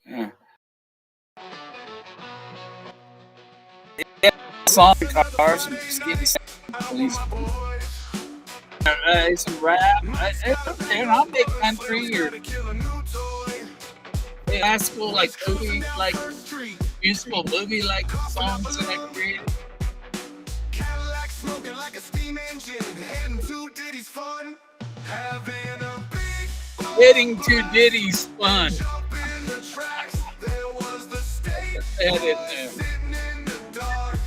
song guitars and skinny police. Some rap. Okay, and I'll make country or classical, like movie, like musical movie, like songs that I created. Cadillac smoking like a steam engine, heading to Diddy's fun, having a big Hitting to Diddy's fun. jump in the tracks. There was the state That in boy there. sitting in the dark.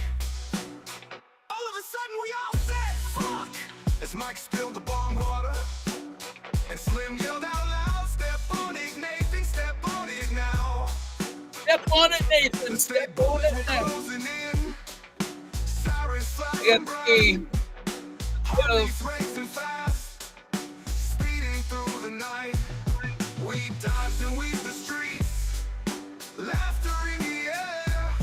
All of a sudden we all said fuck as Mike spilled the bomb water and Slim yelled out loud, step on it, Nathan, step on it now. Step on it, Nathan. Step on it now. Closing in, sirens I flashing got bright. the Heartbeats racing fast, speeding through the night. We dodged and weaved the streets, laughter in the air.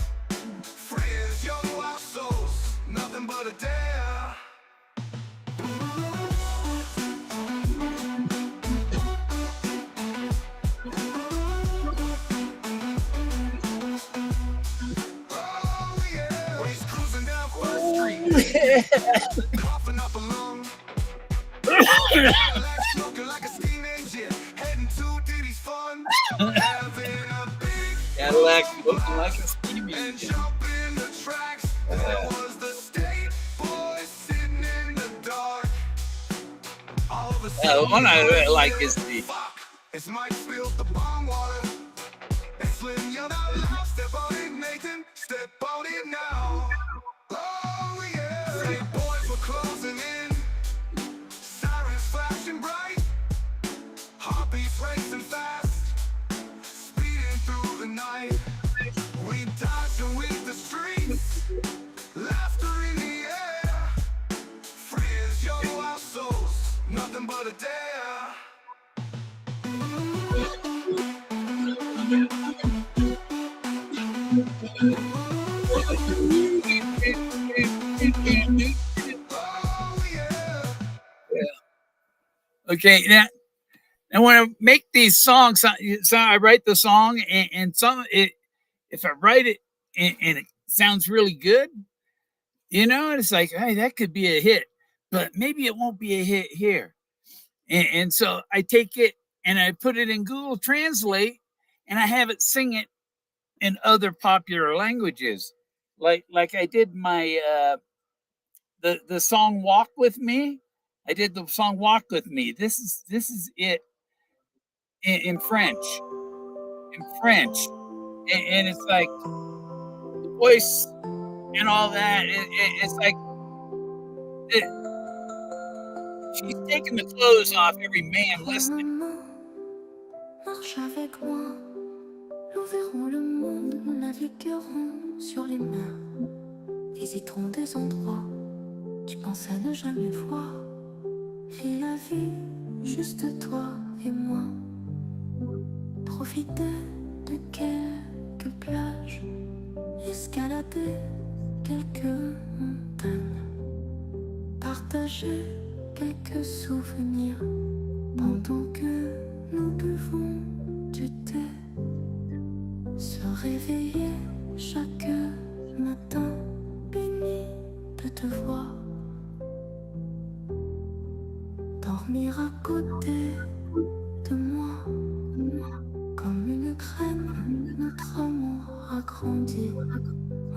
Friends, young lost souls, nothing but a dare. Oh yeah, he's cruising down Forrest Street, coughing up a lung. Cadillac smoking like a steam engine, heading to Diddy's fun, having a big Cadillac looking like a steam and engine. jumping the tracks. There was the state boy sitting in the dark. All of a The sudden, one I like is the fuck, as Mike spilled the bomb water. And Slim yelled out loud, step on it, Nathan, step on it now. Oh yeah, state boys were closing in, sirens flashing bright, heartbeats racing fast, speeding through the night. We dodged and weaved the streets, laughter in the air. Friends, young wild souls, nothing but a dare. Oh yeah. okay. Now when I make these songs, so I write the song, and some it if I write it and it sounds really good, it's like, hey, that could be a hit, but maybe it won't be a hit here. And so I take it and I put it in Google Translate, and I have it sing it in other popular languages, like I did my the song "Walk with Me." I did the song "Walk with Me." This is it in French, and it's like the voice and all that. It's like it, she's taking the clothes off every man listening. Maman, marche avec moi. Nous verrons le monde, nous naviguerons sur les mers. Visiterons des endroits, tu pensais ne jamais voir. Et la vie, juste toi et moi. Profiter de quelques plages, escalader quelques montagnes. Partager quelques souvenirs pendant que nous buvons du thé. Se réveiller chaque matin béni de te voir. Dormir à côté de moi. Comme une graine, notre amour a grandi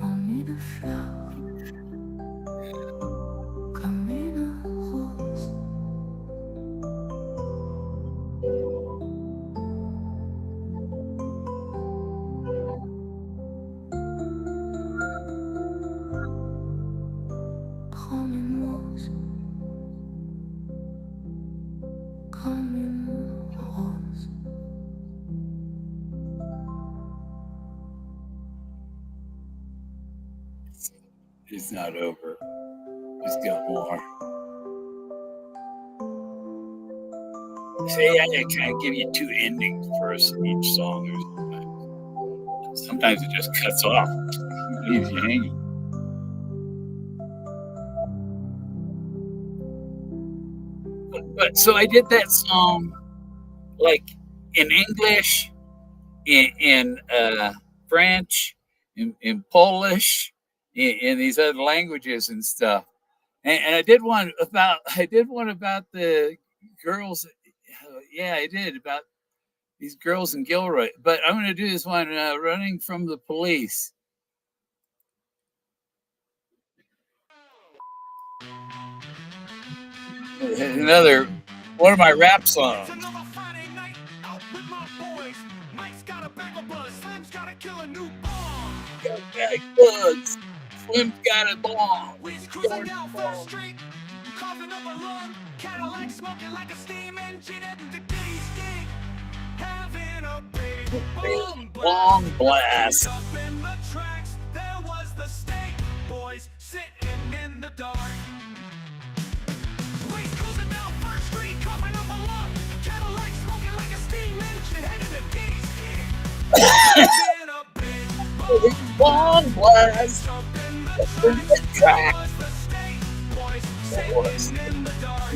en une fleur. Comme une rose. Comme une rose. Comme une rose. It's not over. It's got more. See, I kind of give you two endings for each song. Sometimes it just cuts off, leaves you hanging. But so I did that song like in English, in French, in Polish, in these other languages and stuff. And I did one about the girls. Yeah, I did about these girls in Gilroy. But I'm going to do this one, running from the police. Another one of my rap songs. It's another Friday night out with my boys. Mike's got a bag of buzz. Slim's got to kill a new bomb. Bag bugs. Slim's got a bomb. We's cruising down First Street, coughing up a lung. Cadillac smoking like a steam engine at the Diddy's gig. Having a big Long blast. Up in the tracks, there was the state boys sitting in the dark. We's cruising down First Street, coughing up a lung. Cadillac smoking like a steam engine headed to Diddy's gig. Having a big Long blast. up in the In the track. was the state boys sitting in the dark.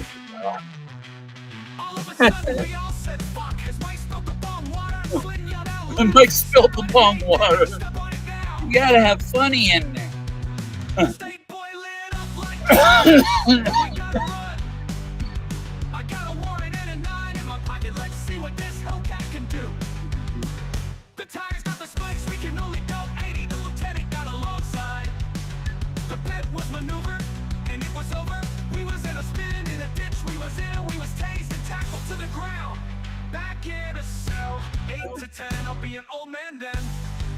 All of a sudden we all said fuck as Mike spilled the bomb water. Slim yelled out, When Mike spilled the bomb water. step on it now. You gotta have funny in there. State boy lit up like I gotta run. I got a warrant and a 9 in my pocket. Let's see what this Hellcat can do. The tires got the spikes, we can only go 80. The lieutenant got alongside. The bed was maneuvered, and it was over. We was in a spin in a ditch. We was tased and tackled to the ground. Back in a cell, 8 to 10. I'll be an old man then.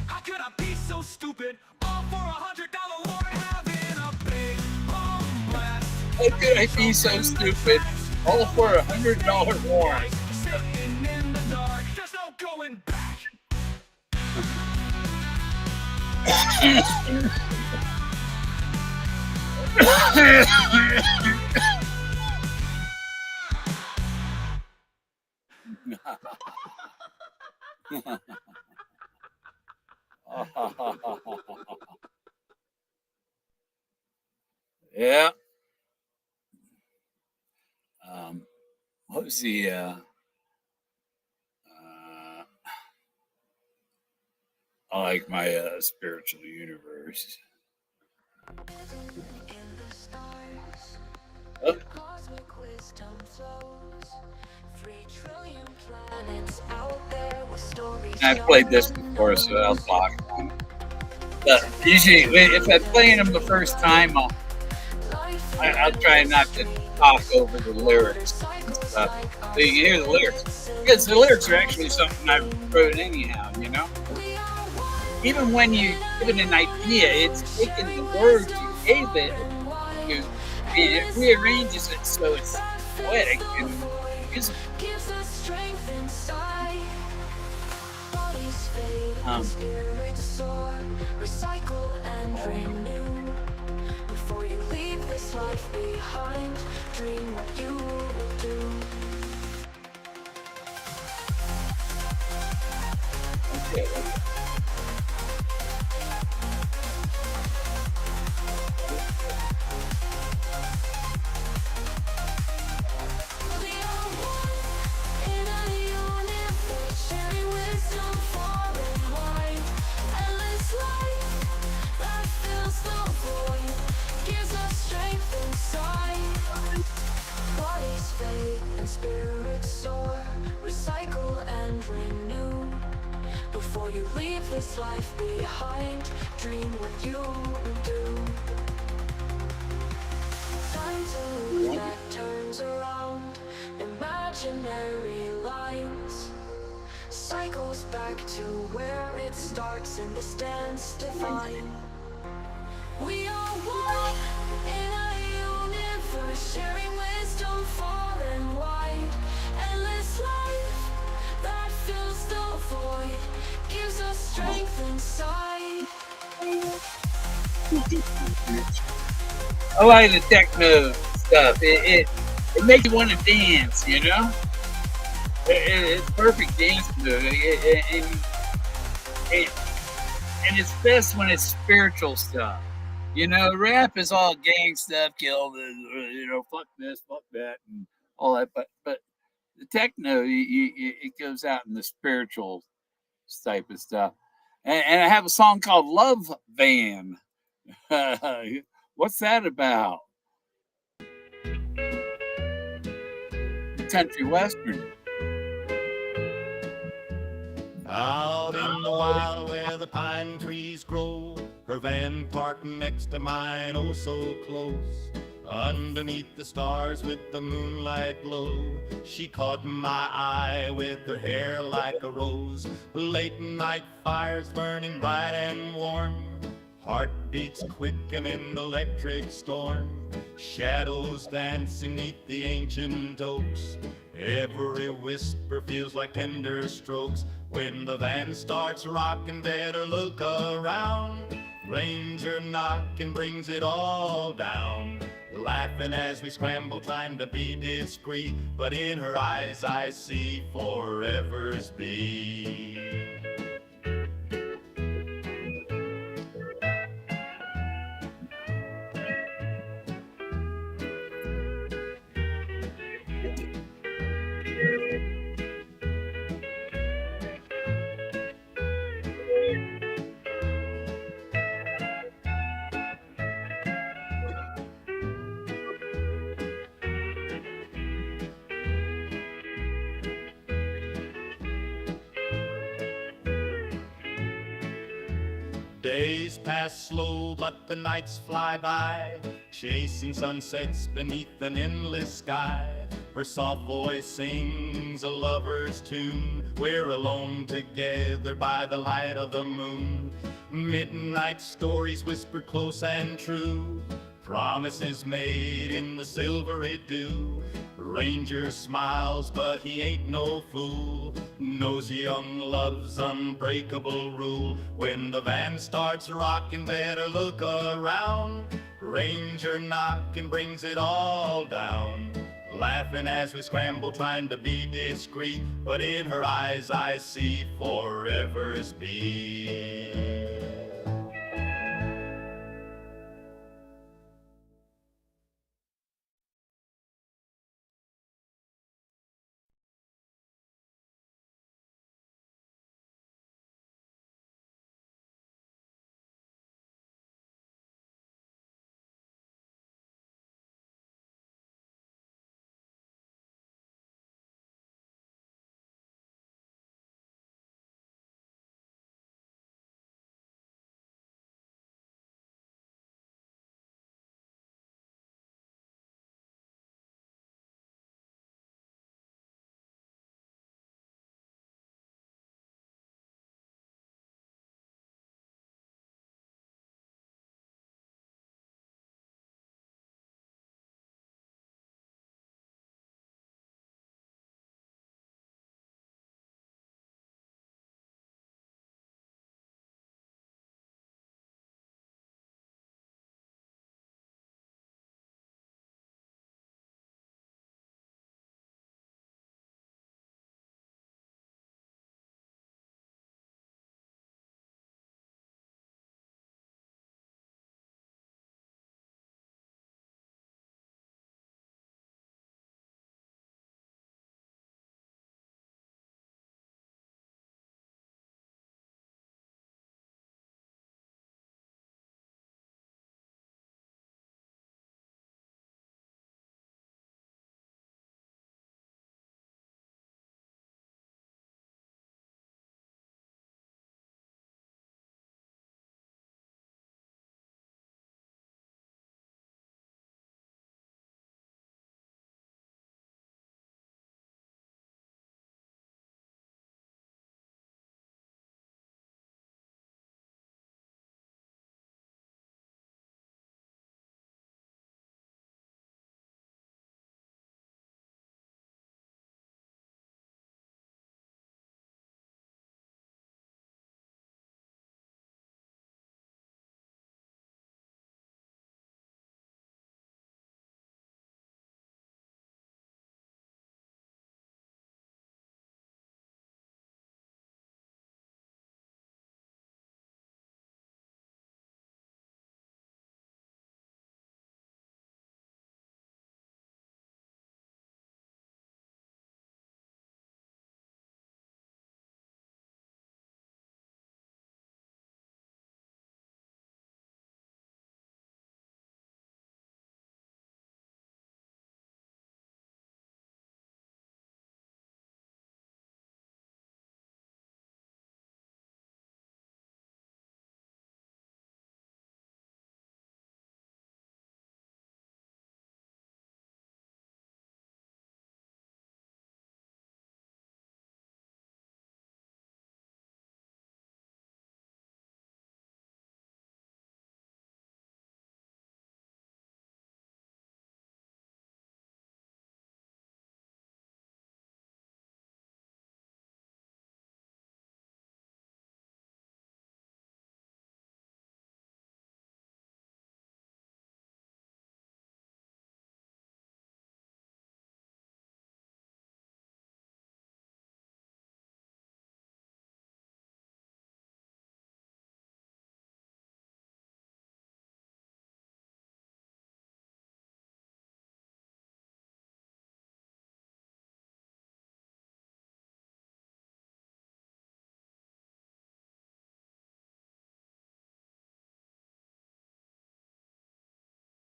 How could I be so stupid? All for $100 warrant, having a big bomb blast. How could I be so stupid? All for $100 warrant. Sitting in the dark, there's no going back. Yeah. What was the I like my spiritual universe. Oh, Cosmic wisdom flows. 3 trillion planets out there with stories. I've played this before, so I'll talk on it. But usually, if I'm playing them the first time, I'll try not to talk over the lyrics and stuff, so you can hear the lyrics. Because the lyrics are actually something I wrote anyhow, you know? Even when you give it an idea, it's taking the words you gave it, and it rearranges it so it's poetic and musical. Gives us strength inside. Bodies fade and spirits soar. Recycle and renew. Before you leave this life behind, dream what you will do. Okay. We are one in a universe, sharing wisdom far and wide. Endless life that fills the void, gives us strength inside. Bodies fade and spirits soar. Recycle and renew. Before you leave this life behind, dream what you will do. Time to look that turns around. Imaginary lines. Cycles back to where it starts in this dance divine. We are one in a universe, sharing wisdom far and wide. Endless life that fills the void, gives us strength inside. I like the techno stuff. It makes you want to dance, you know? It's perfect dance move. And it's best when it's spiritual stuff. You know, rap is all gang stuff, kill this, fuck this, fuck that, and all that. But the techno, it goes out in the spiritual type of stuff. And I have a song called Love Van What's that about? Country western. Out in the wild where the pine trees grow, her van parked next to mine, oh so close. Underneath the stars with the moonlight glow, she caught my eye with her hair like a rose. Late night fires burning bright and warm, heartbeats quickening the electric storm. Shadows dancing neath the ancient oaks, every whisper feels like tender strokes. When the van starts rocking, better look around. Ranger knocking brings it all down. Laughing as we scramble, trying to be discreet, but in her eyes I see forever's beat. Days pass slow, but the nights fly by, chasing sunsets beneath an endless sky. Her soft voice sings a lover's tune. We're alone together by the light of the moon. Midnight stories whispered close and true, promises made in the silvery dew. Ranger smiles, but he ain't no fool, knows young love's unbreakable rule. When the van starts rocking, better look around. Ranger knocking brings it all down. Laughing as we scramble, trying to be discreet, but in her eyes I see forever's beat.